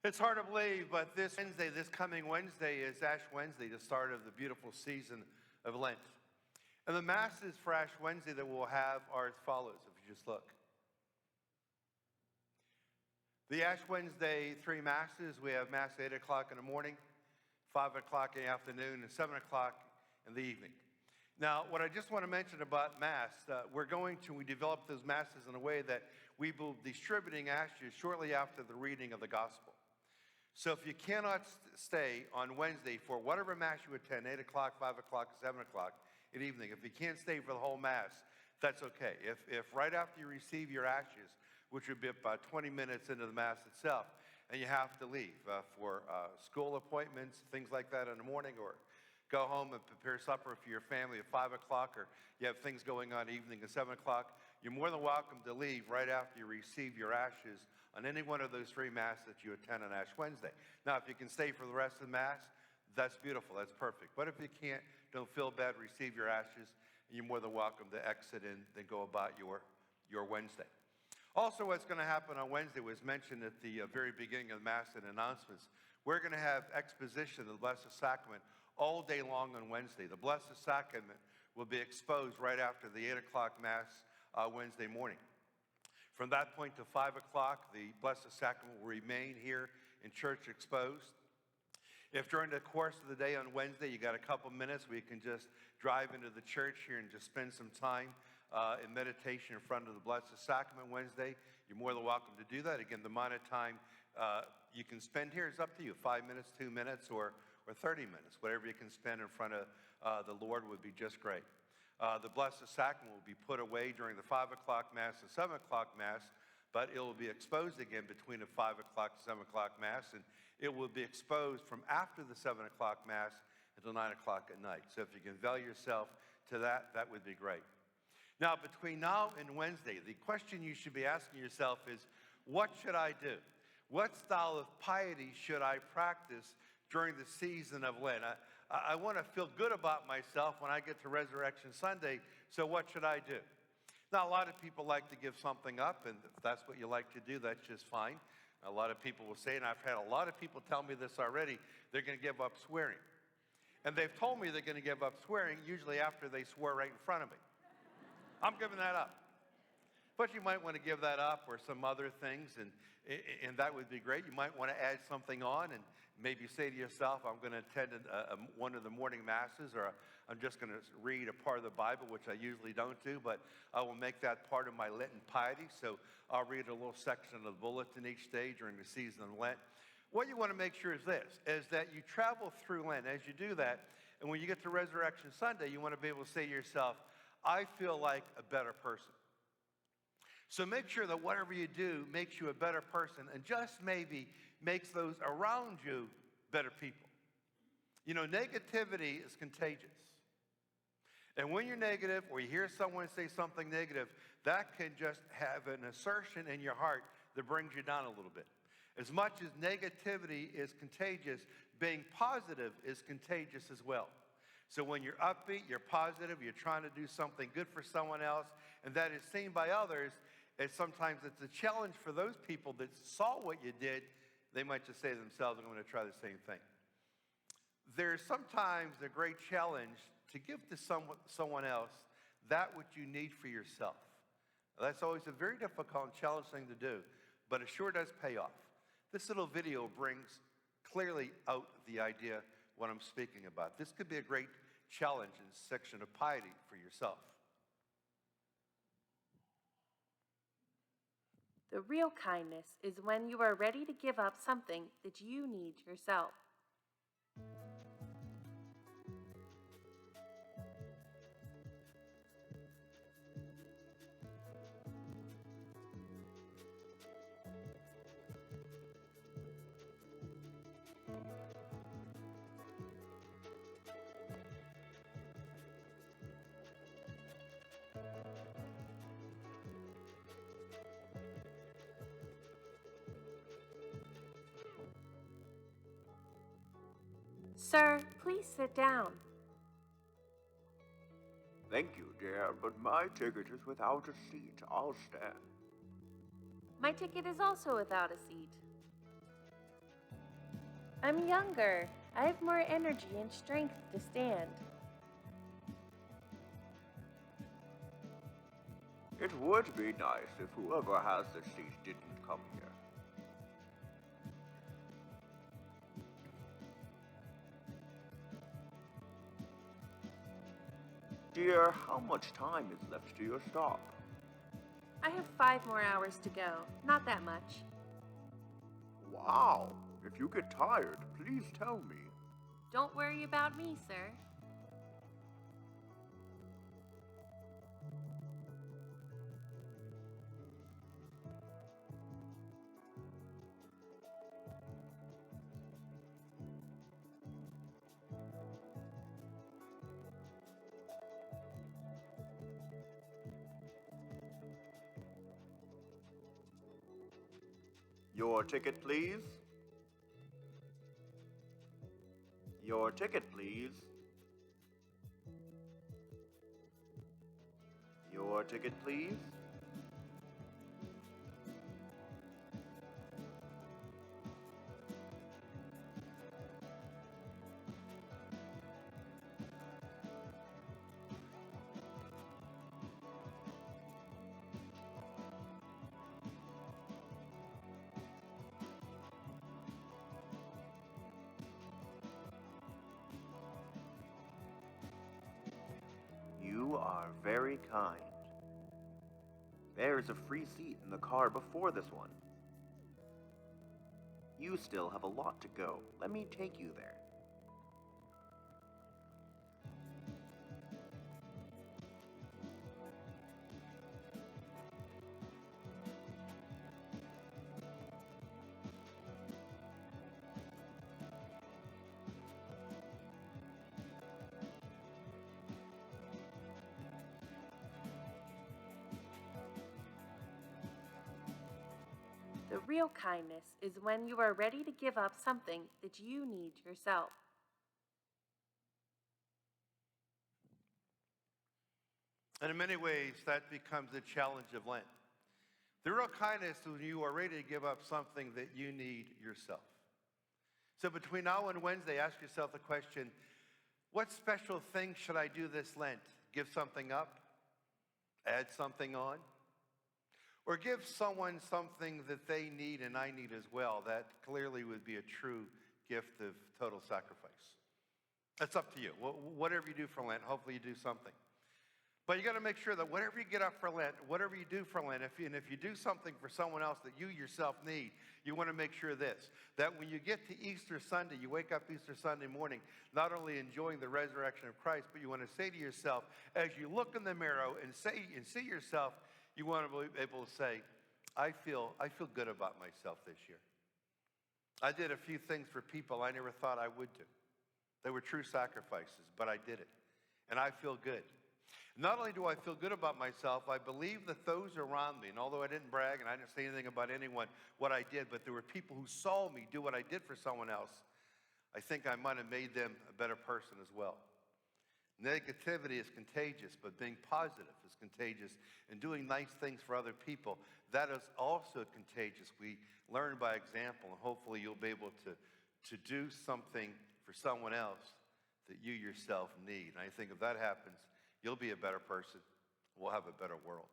It's hard to believe, but this coming Wednesday, is Ash Wednesday, the start of the beautiful season of Lent. And the masses for Ash Wednesday that we'll have are as follows, if you just look. The Ash Wednesday 3 masses, we have Mass at 8 o'clock in the morning, 5 o'clock in the afternoon, and 7 o'clock in the evening. Now, what I just want to mention about Mass, we develop those Masses in a way that we will be distributing ashes shortly after the reading of the Gospel. So if you cannot stay on Wednesday for whatever Mass you attend, 8 o'clock, 5 o'clock, 7 o'clock in the evening, if you can't stay for the whole Mass, that's okay. If right after you receive your ashes, which would be about 20 minutes into the Mass itself, and you have to leave for school appointments, things like that in the morning, or go home and prepare supper for your family at 5 o'clock, or you have things going on evening at 7 o'clock, you're more than welcome to leave right after you receive your ashes on any one of those 3 Masses that you attend on Ash Wednesday. Now, if you can stay for the rest of the Mass, that's beautiful, that's perfect. But if you can't, don't feel bad, receive your ashes, and you're more than welcome to exit and then go about your Wednesday. Also, what's going to happen on Wednesday was mentioned at the very beginning of the Mass and announcements. We're going to have exposition of the Blessed Sacrament all day long on Wednesday. The Blessed Sacrament will be exposed right after the 8 o'clock Mass Wednesday morning. From that point to 5 o'clock, the Blessed Sacrament will remain here in church exposed. If during the course of the day on Wednesday you got a couple minutes where you can just drive into the church here and just spend some time in meditation in front of the Blessed Sacrament Wednesday, you're more than welcome to do that. Again, the amount of time you can spend here is up to you, 5 minutes, 2 minutes, or 30 minutes. Whatever you can spend in front of the Lord would be just great. The Blessed Sacrament will be put away during the 5 o'clock Mass and 7 o'clock Mass, but it will be exposed again between the 5 o'clock and 7 o'clock Mass, and it will be exposed from after the 7 o'clock Mass until 9 o'clock at night. So if you can avail yourself to that, that would be great. Now, between now and Wednesday, the question you should be asking yourself is, what should I do? What style of piety should I practice during the season of Lent? I want to feel good about myself when I get to Resurrection Sunday, so what should I do? Now, a lot of people like to give something up, and if that's what you like to do, that's just fine. A lot of people will say, and I've had a lot of people tell me this already, they're going to give up swearing. And they've told me they're going to give up swearing, usually after they swear right in front of me. I'm giving that up. But you might want to give that up or some other things, and that would be great. You might want to add something on and maybe say to yourself, I'm going to attend one of the morning Masses, or I'm just going to read a part of the Bible, which I usually don't do, but I will make that part of my Lenten piety. So I'll read a little section of the bulletin each day during the season of Lent. What you want to make sure is this, is that you travel through Lent. As you do that, and when you get to Resurrection Sunday, you want to be able to say to yourself, I feel like a better person. So make sure that whatever you do makes you a better person, and just maybe makes those around you better people. You know, negativity is contagious. And when you're negative, or you hear someone say something negative, that can just have an assertion in your heart that brings you down a little bit. As much as negativity is contagious, being positive is contagious as well. So when you're upbeat, you're positive, you're trying to do something good for someone else, and that is seen by others, and sometimes it's a challenge for those people that saw what you did. They might just say to themselves, I'm going to try the same thing. There's sometimes a great challenge to give to someone else that which you need for yourself. That's always a very difficult and challenging thing to do, but it sure does pay off. This little video brings clearly out the idea what I'm speaking about. This could be a great challenge in section of piety for yourself. The real kindness is when you are ready to give up something that you need yourself. Sir, please sit down. Thank you, dear, but my ticket is without a seat. I'll stand. My ticket is also without a seat. I'm younger. I have more energy and strength to stand. It would be nice if whoever has the seat didn't come here. Dear, how much time is left to your stop? I have 5 more hours to go. Not that much. Wow! If you get tired, please tell me. Don't worry about me, sir. Your ticket, please. Your ticket, please. Your ticket, please. You are very kind. There's a free seat in the car before this one. You still have a lot to go. Let me take you there. The real kindness is when you are ready to give up something that you need yourself. And in many ways, that becomes the challenge of Lent. The real kindness is when you are ready to give up something that you need yourself. So between now and Wednesday, ask yourself the question, what special thing should I do this Lent? Give something up? Add something on? Or give someone something that they need and I need as well? That clearly would be a true gift of total sacrifice. That's up to you. Whatever you do for Lent, hopefully you do something. But you got to make sure that whatever you get up for Lent, whatever you do for Lent, if you do something for someone else that you yourself need, you want to make sure that when you get to Easter Sunday, you wake up Easter Sunday morning, not only enjoying the resurrection of Christ, but you want to say to yourself, as you look in the mirror and see yourself, you want to be able to say, I feel good about myself this year. I did a few things for people I never thought I would do. They were true sacrifices, but I did it. And I feel good. Not only do I feel good about myself, I believe that those around me, and although I didn't brag and I didn't say anything about anyone, what I did, but there were people who saw me do what I did for someone else, I think I might have made them a better person as well. Negativity is contagious, but being positive is contagious. And doing nice things for other people, that is also contagious. We learn by example, and hopefully you'll be able to do something for someone else that you yourself need. And I think if that happens, you'll be a better person. We'll have a better world.